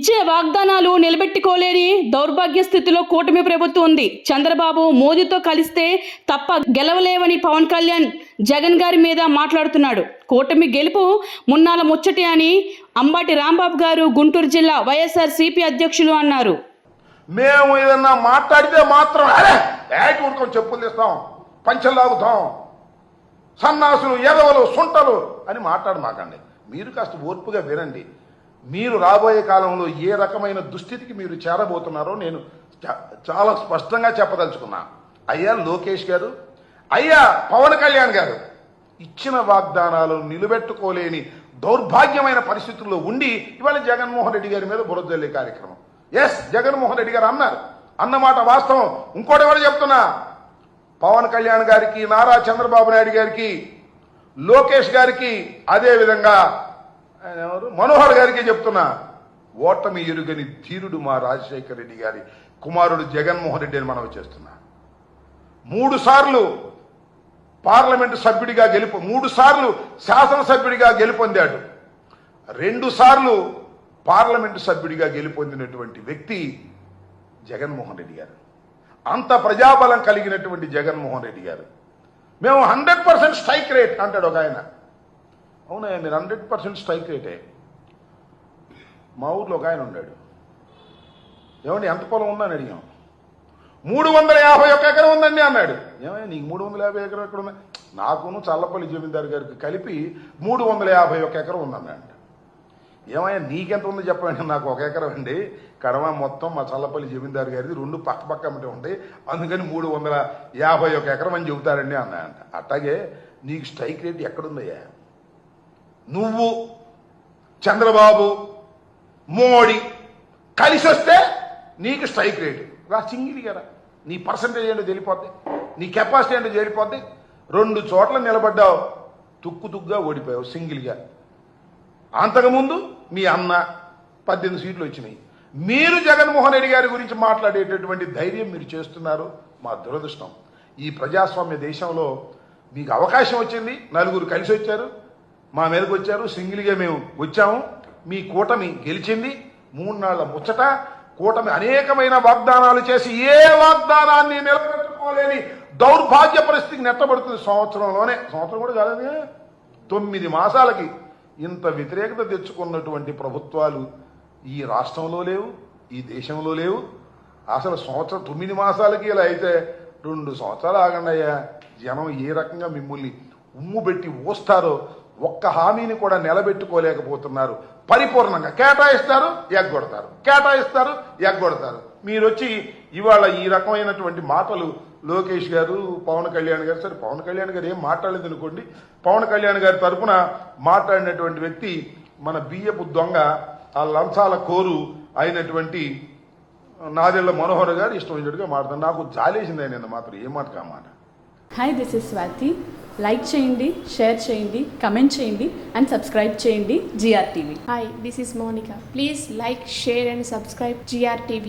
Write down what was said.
ఇచ్చే వాగ్దానాలు నిలబెట్టుకోలేని దౌర్భాగ్య స్థితిలో కూటమి ప్రభుత్వం ఉంది. చంద్రబాబు మోదీతో కలిస్తే తప్ప గెలవలేవని పవన్ కళ్యాణ్ జగన్ గారి మీద మాట్లాడుతున్నాడు. కూటమి గెలుపు మున్నాల ముచ్చటి అని అంబటి రాంబాబు గారు గుంటూరు జిల్లా వైఎస్ఆర్సీపీ అధ్యక్షులు అన్నారు. మేము ఏదన్నా మాట్లాడితే మాత్రం ఊరుకొని చెప్పులు తీస్తాం, పంచలాగుతాం, సన్నాసులు, ఎదవలు, సుంటలు అని మాట్లాడమాకండి. మీరు కాస్త ఓర్పుగా వినండి. మీరు రాబోయే కాలంలో ఏ రకమైన దుస్థితికి మీరు చేరబోతున్నారో నేను చాలా స్పష్టంగా చెప్పదలుచుకున్నా. అయ్యా లోకేష్ గారు, అయ్యా పవన్ కళ్యాణ్ గారు, ఇచ్చిన వాగ్దానాలు నిలబెట్టుకోలేని దౌర్భాగ్యమైన పరిస్థితుల్లో ఉండి ఇవాళ జగన్మోహన్ రెడ్డి గారి మీద బురద జల్లే కార్యక్రమం. ఎస్, జగన్మోహన్ రెడ్డి గారు అన్నారు, అన్నమాట వాస్తవం. ఇంకోటి ఎవరు చెప్తున్నా, పవన్ కళ్యాణ్ గారికి, నారా చంద్రబాబు నాయుడు గారికి, లోకేష్ గారికి, అదేవిధంగా మనోహర్ గారికి చెప్తున్నా, ఓటమి ఎరుగని ధీరుడు మా రాజశేఖర రెడ్డి గారి కుమారుడు జగన్మోహన్ రెడ్డి అని మనవి చేస్తున్నా. 3 సార్లు పార్లమెంటు సభ్యుడిగా 3 సార్లు శాసనసభ్యుడిగా గెలుపొందాడు. 2 సార్లు పార్లమెంటు సభ్యుడిగా గెలుపొందినటువంటి వ్యక్తి జగన్మోహన్ రెడ్డి గారు. అంత ప్రజాబలం కలిగినటువంటి జగన్మోహన్ రెడ్డి గారు, మేము 100% స్ట్రైక్ రేట్ అంటాడు ఒక ఆయన. అవునా, మీరు 100% స్ట్రైక్ రేటే. మా ఊర్లో ఒక ఆయన ఉన్నాడు, ఏమండి ఎంత పొలం ఉందని అడిగాం. 351 ఎకరం ఉందండి అన్నాడు. ఏమయ్యా నీకు 350 ఎకరం ఎక్కడ ఉన్నాయి? నాకును చల్లపల్లి జమీందారు గారికి కలిపి 351 ఎకరం ఉందన్నాడు. ఏమయ్యా నీకెంత ఉందో చెప్పండి. నాకు 1 ఎకరం అండి, కడమ మొత్తం మా చల్లపల్లి జమీందారు గారిది 2 పక్క అమ్మటే ఉంటాయి, అందుకని 351 ఎకరం అని చెబుతారండి అన్నాయంట. అట్లాగే నీకు స్ట్రైక్ రేట్ ఎక్కడుందయ్యా? నువ్వు చంద్రబాబు మోడీ కలిసి వస్తే నీకు స్ట్రైక్ రేటు రా, సింగిల్ కదా. నీ పర్సంటేజ్ ఏంటో తెలిపోద్ది, నీ కెపాసిటీ ఏంటో తెలిపోద్ది. 2 చోట్ల నిలబడ్డావు, తుక్కుగా ఓడిపోయావు సింగిల్గా. అంతకుముందు మీ అన్న 18 సీట్లు వచ్చినాయి. మీరు జగన్మోహన్ రెడ్డి గారి గురించి మాట్లాడేటటువంటి ధైర్యం మీరు చేస్తున్నారు. మా దురదృష్టం. ఈ ప్రజాస్వామ్య దేశంలో మీకు అవకాశం వచ్చింది, 4 కలిసి వచ్చారు, మా మీదకి వచ్చారు, సింగిల్గా మేము వచ్చాము. మీ కూటమి గెలిచింది. 3 నాళ్ల ముచ్చట. కూటమి అనేకమైన వాగ్దానాలు చేసి ఏ వాగ్దానాన్ని నిలబెట్టుకోలేని దౌర్భాగ్య పరిస్థితికి నెట్టబడుతుంది. సంవత్సరం కూడా కాదని 9 మాసాలకి ఇంత వ్యతిరేకత తెచ్చుకున్నటువంటి ప్రభుత్వాలు ఈ రాష్ట్రంలో లేవు, ఈ దేశంలో లేవు. అసలు 9 మాసాలకి ఇలా అయితే 2 సంవత్సరాలు ఆగండి అయ్యా. జనం ఏ రకంగా మిమ్మల్ని ఉమ్ము పెట్టి ఊస్తారో, ఒక్క హామీని కూడా నిలబెట్టుకోలేకపోతున్నారు. పరిపూర్ణంగా కేటాయిస్తారు, ఎగ్గొడతారు, కేటాయిస్తారు, ఎగ్గొడతారు. మీరు వచ్చి ఇవాళ ఈ రకమైనటువంటి మాటలు లోకేష్ గారు, పవన్ కళ్యాణ్ గారు, సరే పవన్ కళ్యాణ్ గారు ఏం మాట్లాడలేదు అనుకోండి, పవన్ కళ్యాణ్ గారి తరఫున మాట్లాడినటువంటి వ్యక్తి మన బియ్యపు దొంగ, ఆ లంచాల కోరు అయినటువంటి నాదెళ్ల మనోహర్ గారు ఇష్టం వచ్చినట్టుగా మాట్లాడుతారు. నాకు జాలేసింది ఆయన మాత్రం ఏ మాట కామాట. Hi, this is Swathi. Like చేయండి, షేర్ చేయండి, కమెంట్ చేయండి అండ్ సబ్స్క్రైబ్ చేయండి GR TV. Hi, this is Monica. Please like, share and subscribe GR TV.